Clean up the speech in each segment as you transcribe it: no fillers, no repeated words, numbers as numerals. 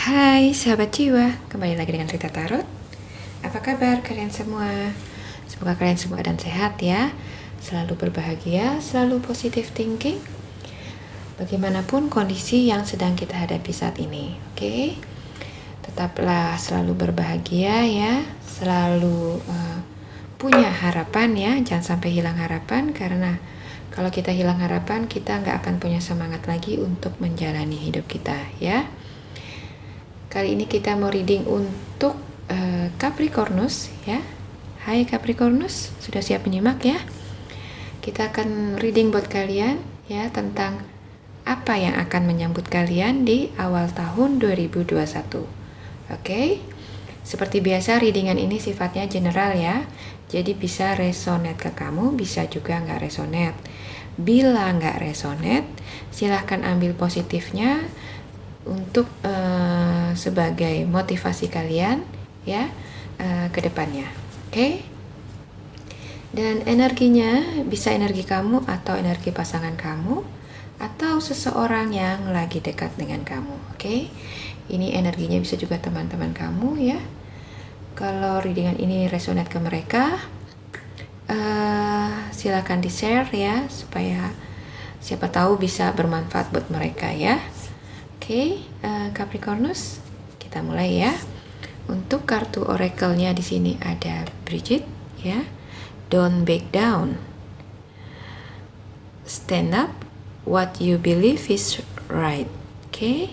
Hai sahabat jiwa, kembali lagi dengan Rita Tarot. Apa kabar kalian semua? Semoga kalian semua dan sehat ya. Selalu berbahagia, selalu positive thinking. Bagaimanapun kondisi yang sedang kita hadapi saat ini, oke? Tetaplah selalu berbahagia ya, selalu punya harapan ya. Jangan sampai hilang harapan, karena kalau kita hilang harapan, kita nggak akan punya semangat lagi untuk menjalani hidup kita ya. Kali ini kita mau reading untuk Capricornus ya. Hai Capricornus, sudah siap menyimak ya? Kita akan reading buat kalian ya tentang apa yang akan menyambut kalian di awal tahun 2021. Oke? Seperti biasa readingan ini sifatnya general ya. Jadi bisa resonate ke kamu, bisa juga nggak resonate. Bila nggak resonate, silahkan ambil positifnya untuk sebagai motivasi kalian ya ke depannya. Oke? Dan energinya bisa energi kamu atau energi pasangan kamu atau seseorang yang lagi dekat dengan kamu. Oke? Ini energinya bisa juga teman-teman kamu ya. Kalau readingan ini resonate ke mereka, silakan di-share ya, supaya siapa tahu bisa bermanfaat buat mereka ya. Oke, Capricornus, kita mulai ya. Untuk kartu oracle-nya di sini ada Bridget ya. Don't back down. Stand up. What you believe is right. Oke.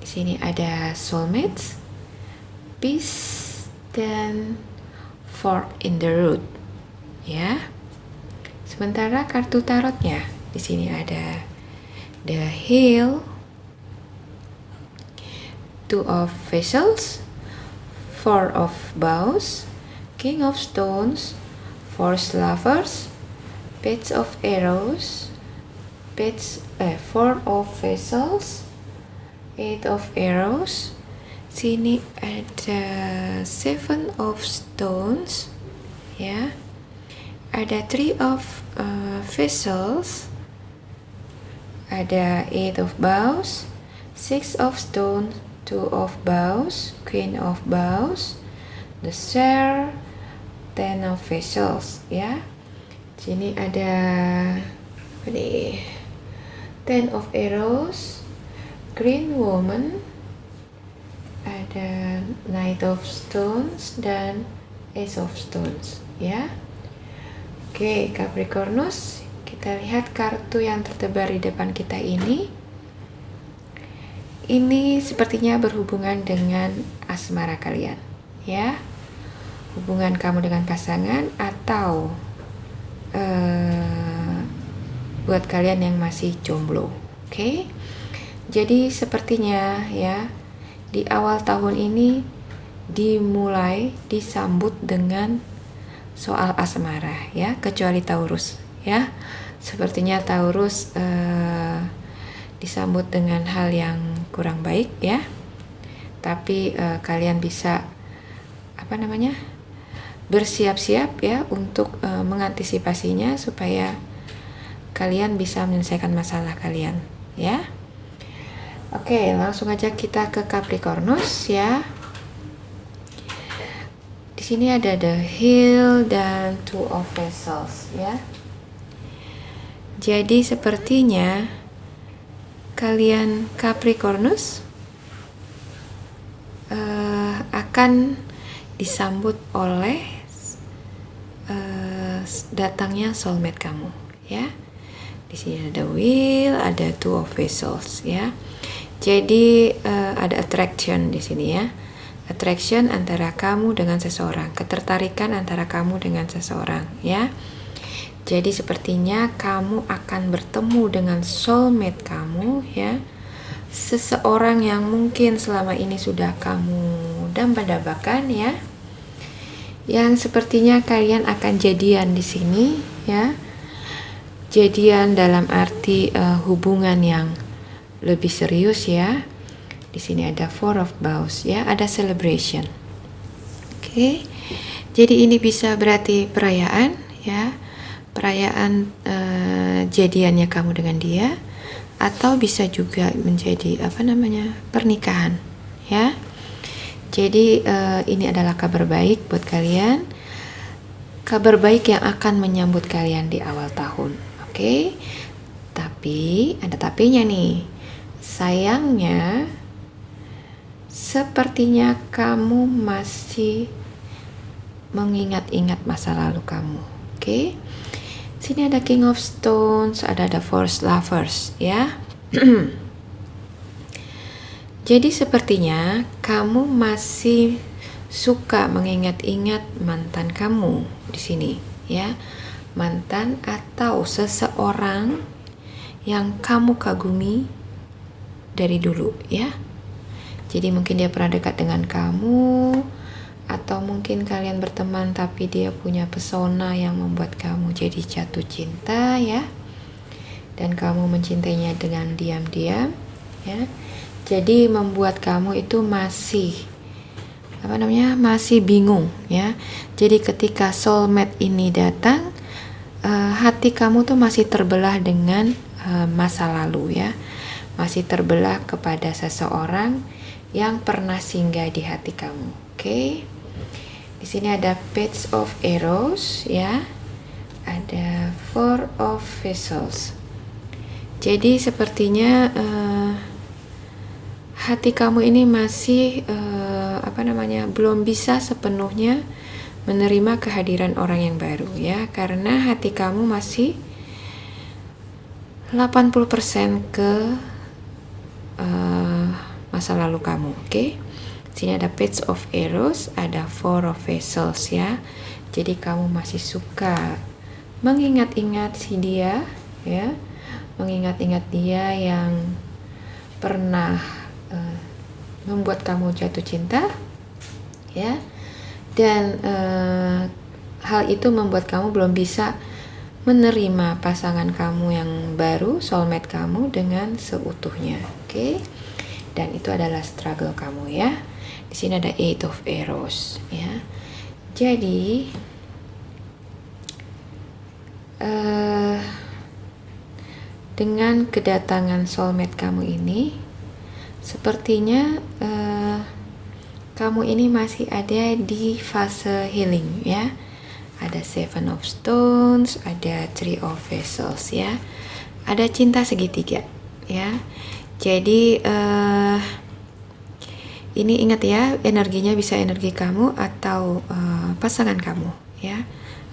Di sini ada soulmates, peace, dan fork in the road. Ya. Sementara kartu tarotnya di sini ada the Heel, Two of Vessels, Four of Bows, King of Stones, Four Lovers, Page of Arrows, Four of Vessels, Eight of Arrows. Sini ada Seven of Stones, ya. Ada Three of Vessels, ada Eight of Bows, Six of Stones, Two of Bows, Queen of Bows, the Share, Ten of Vessels ya. Sini ada apa nih? Ten of Arrows, Green Woman, ada Knight of Stones dan Ace of Stones ya. Oke, Capricornus, kita lihat kartu yang tertebar di depan kita ini. Ini sepertinya berhubungan dengan asmara kalian ya. Hubungan kamu dengan pasangan atau buat kalian yang masih jomblo. Oke. Jadi sepertinya ya, di awal tahun ini disambut dengan soal asmara ya, kecuali Taurus ya. Sepertinya Taurus disambut dengan hal yang kurang baik ya. Tapi kalian bisa bersiap-siap ya untuk mengantisipasinya supaya kalian bisa menyelesaikan masalah kalian ya. Oke, langsung aja kita ke Capricornus ya. Di sini ada the Heel dan Two of Vessels ya. Jadi sepertinya kalian Capricornus akan disambut oleh datangnya soulmate kamu ya. Di sini ada Wheel, ada Two of Vessels ya. Jadi ada attraction di sini ya. Attraction antara kamu dengan seseorang, ketertarikan antara kamu dengan seseorang ya. Jadi sepertinya kamu akan bertemu dengan soulmate kamu ya. Seseorang yang mungkin selama ini sudah kamu dambakan ya. Yang sepertinya kalian akan jadian di sini ya. Jadian dalam arti hubungan yang lebih serius ya. Di sini ada Four of Bows ya, ada celebration. Oke. Jadi ini bisa berarti perayaan ya. Perayaan jadiannya kamu dengan dia, atau bisa juga menjadi pernikahan, ya. Jadi ini adalah kabar baik buat kalian, kabar baik yang akan menyambut kalian di awal tahun, oke? Tapi ada tapinya nih. Sayangnya sepertinya kamu masih mengingat-ingat masa lalu kamu, oke? Sini ada King of Stones, ada First Lovers, ya. Jadi sepertinya kamu masih suka mengingat-ingat mantan kamu di sini, ya. Mantan atau seseorang yang kamu kagumi dari dulu, ya. Jadi mungkin dia pernah dekat dengan kamu, atau mungkin kalian berteman tapi dia punya pesona yang membuat kamu jadi jatuh cinta, ya. Dan kamu mencintainya dengan diam-diam, ya. Jadi membuat kamu itu masih masih bingung, ya. Jadi ketika soulmate ini datang, hati kamu tuh masih terbelah dengan masa lalu, ya. Masih terbelah kepada seseorang yang pernah singgah di hati kamu, oke? Di sini ada Page of Arrows, ya. Ada Four of Vessels. Jadi sepertinya hati kamu ini masih belum bisa sepenuhnya menerima kehadiran orang yang baru, ya. Karena hati kamu masih 80% ke masa lalu kamu, oke? Sini ada Page of Arrows, ada Four of Vessels, ya. Jadi kamu masih suka mengingat-ingat si dia, ya. Mengingat-ingat dia yang pernah membuat kamu jatuh cinta, ya. Dan hal itu membuat kamu belum bisa menerima pasangan kamu yang baru, soulmate kamu dengan seutuhnya, oke? Dan itu adalah struggle kamu, ya. Di sini ada Eight of Arrows, ya. Jadi dengan kedatangan soulmate kamu ini, sepertinya kamu ini masih ada di fase healing, ya. Ada Seven of Stones, ada Three of Vessels, ya. Ada cinta segitiga, ya. Jadi ini ingat, ya, energinya bisa energi kamu atau pasangan kamu, ya,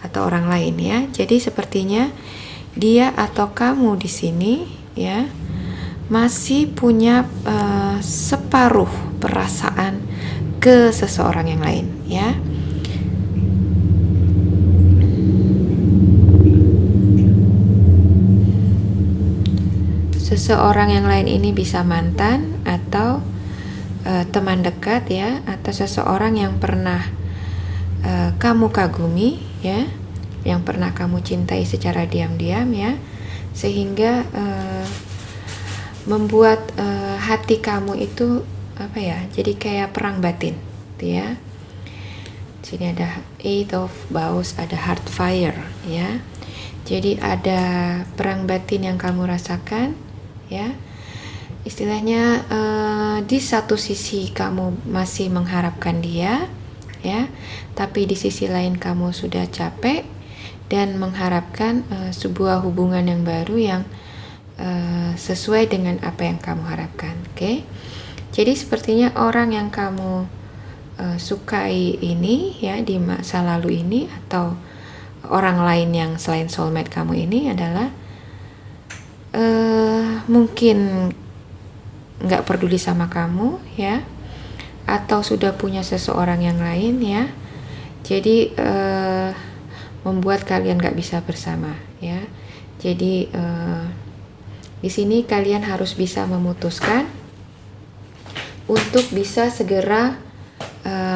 atau orang lain, ya. Jadi sepertinya dia atau kamu di sini, ya, masih punya separuh perasaan ke seseorang yang lain, ya. Seseorang yang lain ini bisa mantan atau teman dekat, ya, atau seseorang yang pernah kamu kagumi, ya, yang pernah kamu cintai secara diam-diam, ya, sehingga membuat hati kamu itu jadi kayak perang batin, ya. Sini ada Eight of Bows, ada Heart Fire, ya. Jadi ada perang batin yang kamu rasakan, ya. Istilahnya di satu sisi kamu masih mengharapkan dia, ya, tapi di sisi lain kamu sudah capek dan mengharapkan sebuah hubungan yang baru yang sesuai dengan apa yang kamu harapkan, oke? Jadi sepertinya orang yang kamu sukai ini, ya, di masa lalu ini, atau orang lain yang selain soulmate kamu ini adalah mungkin nggak peduli sama kamu, ya, atau sudah punya seseorang yang lain, ya. Jadi membuat kalian nggak bisa bersama, ya. Jadi di sini kalian harus bisa memutuskan untuk bisa segera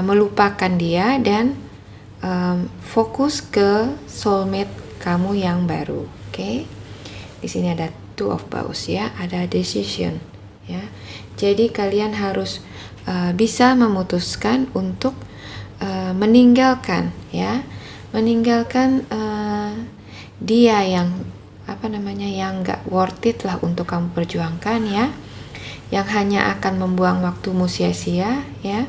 melupakan dia dan fokus ke soulmate kamu yang baru, oke? Di sini ada Two of Bows, ya, ada decision, ya. Jadi kalian harus bisa memutuskan untuk meninggalkan, ya, meninggalkan dia yang yang nggak worth it lah untuk kamu perjuangkan ya, yang hanya akan membuang waktumu sia-sia ya.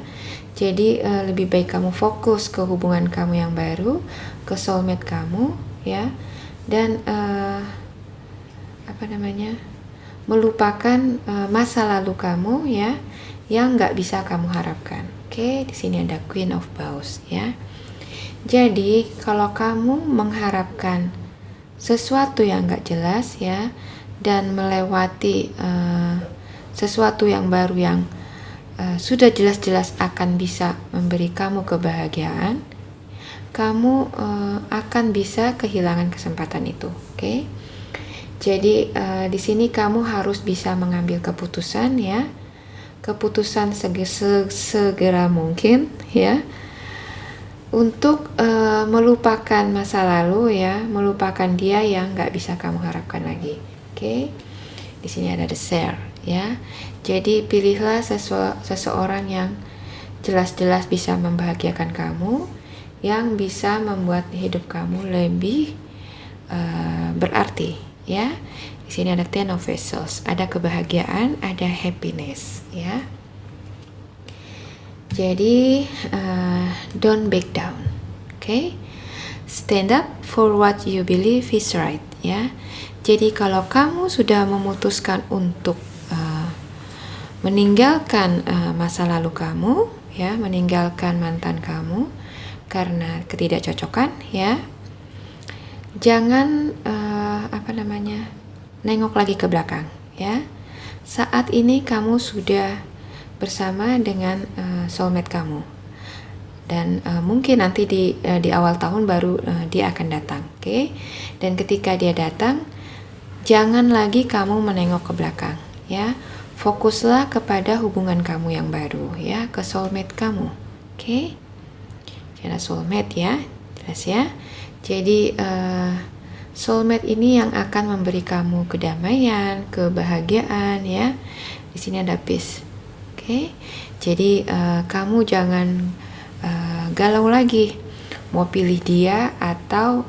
Jadi lebih baik kamu fokus ke hubungan kamu yang baru, ke soulmate kamu ya, dan melupakan masa lalu kamu ya, yang nggak bisa kamu harapkan. Oke, di sini ada Queen of Paus ya. Jadi kalau kamu mengharapkan sesuatu yang nggak jelas ya, dan melewati sesuatu yang baru yang sudah jelas-jelas akan bisa memberi kamu kebahagiaan, kamu akan bisa kehilangan kesempatan itu. Oke? Jadi di sini kamu harus bisa mengambil keputusan ya, keputusan segera mungkin ya, untuk melupakan masa lalu ya, melupakan dia yang nggak bisa kamu harapkan lagi. Oke? Di sini ada the share ya. Jadi pilihlah seseorang yang jelas-jelas bisa membahagiakan kamu, yang bisa membuat hidup kamu lebih berarti ya. Di sini ada Ten of Vessels, ada kebahagiaan, ada happiness ya. Jadi don't back down, okay? Stand up for what you believe is right ya. Jadi kalau kamu sudah memutuskan untuk meninggalkan masa lalu kamu ya, meninggalkan mantan kamu karena ketidakcocokan ya, jangan nengok lagi ke belakang ya. Saat ini kamu sudah bersama dengan soulmate kamu, dan mungkin nanti di awal tahun baru dia akan datang, oke? Dan ketika dia datang, jangan lagi kamu menengok ke belakang ya. Fokuslah kepada hubungan kamu yang baru ya, ke soulmate kamu, oke? Karena soulmate ya, jelas ya. Jadi soulmate ini yang akan memberi kamu kedamaian, kebahagiaan ya. Di sini ada peace. Oke, jadi kamu jangan galau lagi mau pilih dia atau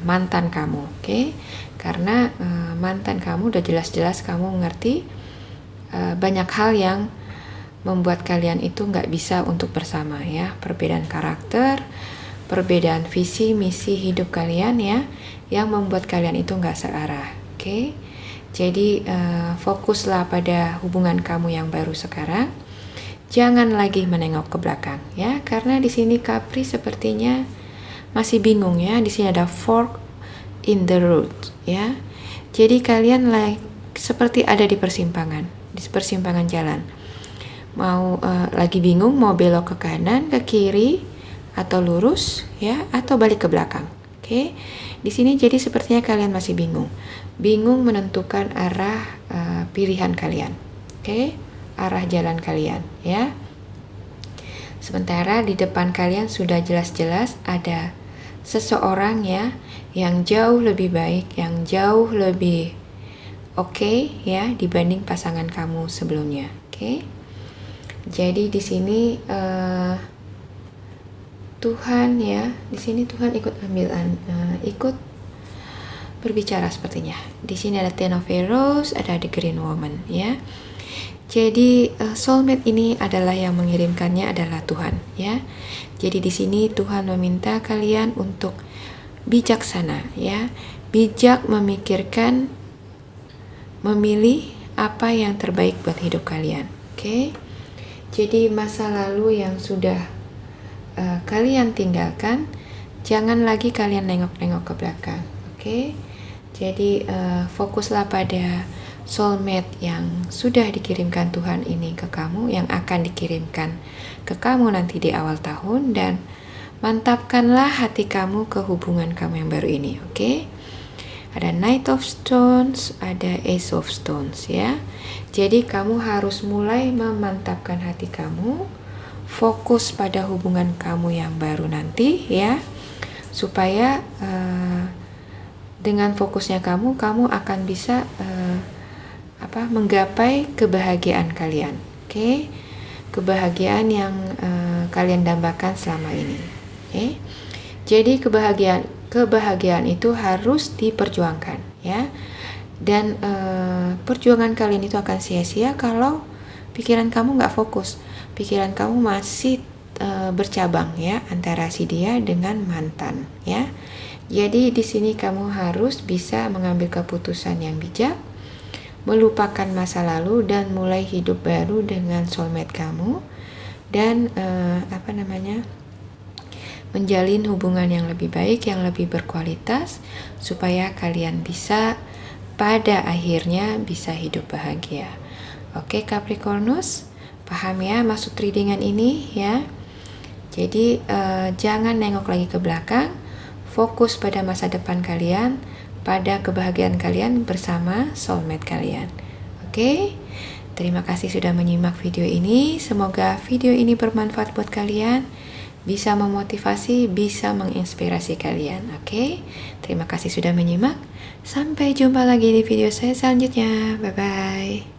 mantan kamu, oke? Karena mantan kamu udah jelas-jelas kamu ngerti banyak hal yang membuat kalian itu nggak bisa untuk bersama ya. Perbedaan karakter, perbedaan visi misi hidup kalian ya, yang membuat kalian itu nggak searah, oke? Jadi fokuslah pada hubungan kamu yang baru sekarang. Jangan lagi menengok ke belakang ya, karena di sini Capri sepertinya masih bingung ya. Di sini ada fork in the road ya. Jadi kalian seperti ada di persimpangan jalan. Mau lagi bingung mau belok ke kanan, ke kiri, atau lurus ya, atau balik ke belakang. Oke. Di sini jadi sepertinya kalian masih bingung menentukan arah pilihan kalian, oke? Arah jalan kalian ya. Sementara di depan kalian sudah jelas-jelas ada seseorang ya, yang jauh lebih baik, yang jauh lebih oke ya, dibanding pasangan kamu sebelumnya, oke? Jadi di sini Tuhan ya, di sini Tuhan ikut ikut berbicara sepertinya. Di sini ada Ten of Arrows, ada the Green Woman ya. Jadi soulmate ini adalah yang mengirimkannya adalah Tuhan ya. Jadi di sini Tuhan meminta kalian untuk bijaksana ya, bijak memikirkan, memilih apa yang terbaik buat hidup kalian, oke? Jadi masa lalu yang sudah kalian tinggalkan, jangan lagi kalian nengok-nengok ke belakang, oke? Jadi fokuslah pada soulmate yang sudah dikirimkan Tuhan ini ke kamu, yang akan dikirimkan ke kamu nanti di awal tahun, dan mantapkanlah hati kamu ke hubungan kamu yang baru ini, oke? Ada Knight of Stones, ada Ace of Stones ya. Jadi kamu harus mulai memantapkan hati kamu, fokus pada hubungan kamu yang baru nanti ya, supaya dengan fokusnya kamu akan bisa menggapai kebahagiaan kalian, oke? Kebahagiaan yang kalian dambakan selama ini, oke? Jadi kebahagiaan itu harus diperjuangkan ya. Dan perjuangan kalian itu akan sia-sia kalau pikiran kamu nggak fokus, pikiran kamu masih bercabang ya antara si dia dengan mantan ya. Jadi di sini kamu harus bisa mengambil keputusan yang bijak, melupakan masa lalu dan mulai hidup baru dengan soulmate kamu, dan menjalin hubungan yang lebih baik, yang lebih berkualitas, supaya kalian bisa pada akhirnya bisa hidup bahagia. Oke Capricornus, paham ya maksud readingan ini ya. Jadi jangan nengok lagi ke belakang, fokus pada masa depan kalian, pada kebahagiaan kalian bersama soulmate kalian. Oke, terima kasih sudah menyimak video ini. Semoga video ini bermanfaat buat kalian, bisa memotivasi, bisa menginspirasi kalian. Oke, terima kasih sudah menyimak. Sampai jumpa lagi di video saya selanjutnya. Bye-bye.